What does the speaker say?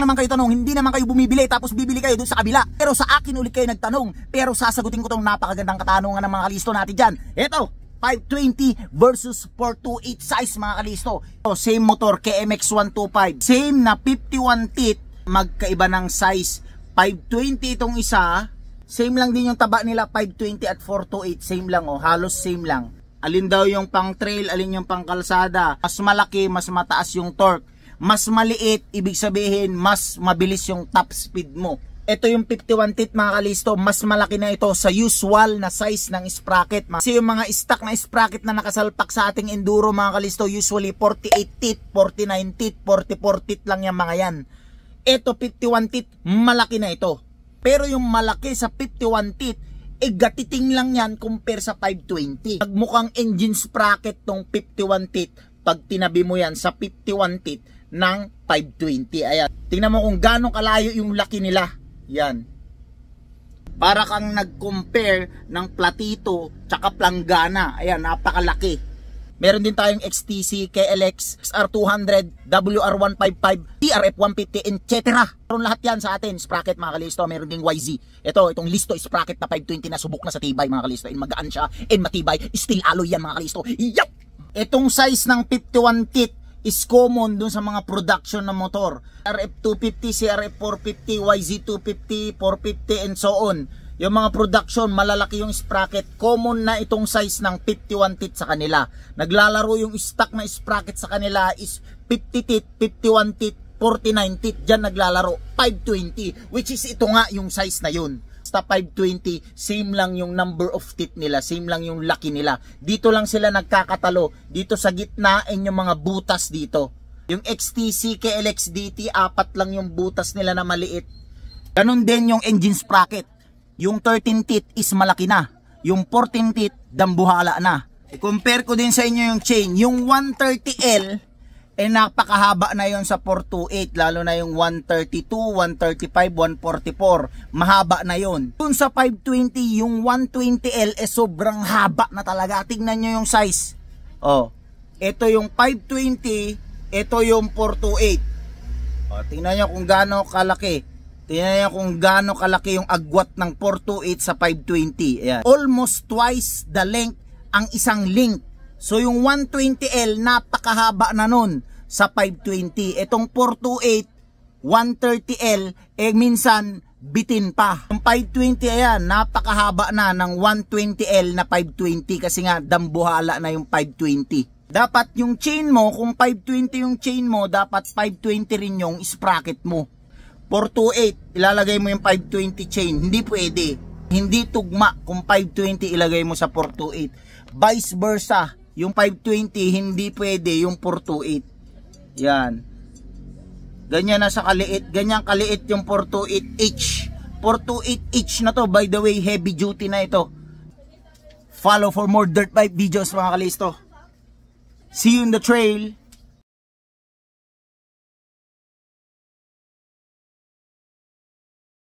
lang naman kayo tanong, hindi naman kayo bumibili tapos bibili kayo doon sa kabila. Pero sa akin ulit kayo nagtanong, pero sasagutin ko tong napakagandang katanungan ng mga kalisto natin dyan. Eto, 520 versus 428 size mga kalisto. So, same motor, KMX125. Same na 51 teeth, magkaiba ng size. 520 itong isa, same lang din yung taba nila 520 at 428. Same lang halos same lang. Alin daw yung pang trail, alin yung pang kalsada. Mas malaki, mas mataas yung torque. Mas maliit, ibig sabihin mas mabilis yung top speed mo. Ito yung 51 teeth mga kalisto, mas malaki na ito sa usual na size ng sprocket. Kasi yung mga stock na sprocket na nakasalpak sa ating enduro mga kalisto, usually 48 teeth, 49 teeth, 44 teeth lang yung mga yan. Ito 51 teeth, malaki na ito. Pero yung malaki sa 51 teeth, gatiting lang yan compare sa 520. Nagmukhang engine sprocket tong 51 teeth pag tinabi mo yan sa 51 teeth ng 520. Ayan. Tingnan mo kung gaano kalayo yung laki nila. Yan. Para kang nag-compare ng platito tsaka planggana. Ayan, napakalaki. Meron din tayong XTC, KLX, XR200, WR155, TRF150, etc. Meron lahat yan sa atin. Sprocket mga kalisto. Meron ding YZ. Itong listo sprocket na 520 na subok na sa tibay mga kalisto. Magaan siya, matibay. Steel alloy yan mga kalisto. Yup! Itong size ng 51 teeth is common dun sa mga production ng motor. RF250, CRF450, YZ250, 450 and so on. Yung mga production, malalaki yung sprocket. Common na itong size ng 51 teeth sa kanila. Naglalaro yung stock na sprocket sa kanila is 50 teeth, 51 teeth, 49 teeth. Diyan naglalaro 520, which is ito nga yung size na yun. Basta 520, same lang yung number of teeth nila, same lang yung laki nila. Dito lang sila nagkakatalo, dito sa gitna and yung mga butas dito. Yung XTC, KLX DT, 4 lang yung butas nila na maliit. Ganon din yung engine sprocket. Yung 13 teeth is malaki na. Yung 14 teeth, dambuhala na. I-compare ko din sa inyo yung chain. Yung 130L, napakahaba na yon sa 428, lalo na yung 132, 135, 144, mahaba na yon. Dun sa 520, yung 120L sobrang haba na talaga. Tingnan nyo yung size. Ito yung 520, ito yung 428. Tingnan nyo kung gaano kalaki. Tingnan nyo kung gaano kalaki yung agwat ng 428 sa 520. Ayan. Almost twice the length ang isang link. So yung 120L napakahaba na nun sa 520. Itong 428, 130L, minsan bitin pa. Yung 520 ayan, napakahaba na ng 120L na 520 kasi nga dambuhala na yung 520. Dapat yung chain mo, kung 520 yung chain mo, dapat 520 rin yung sprocket mo. 428, ilalagay mo yung 520 chain. Hindi pwede. Hindi tugma kung 520 ilagay mo sa 428. Vice versa. Yung 520 hindi pwede yung 428. Yan. Ganyan na sa kaliit. Ganyan kaliit yung 428H. 428H na to. By the way, heavy duty na ito. Follow for more dirt bike videos mga kalisto. See you in the trail.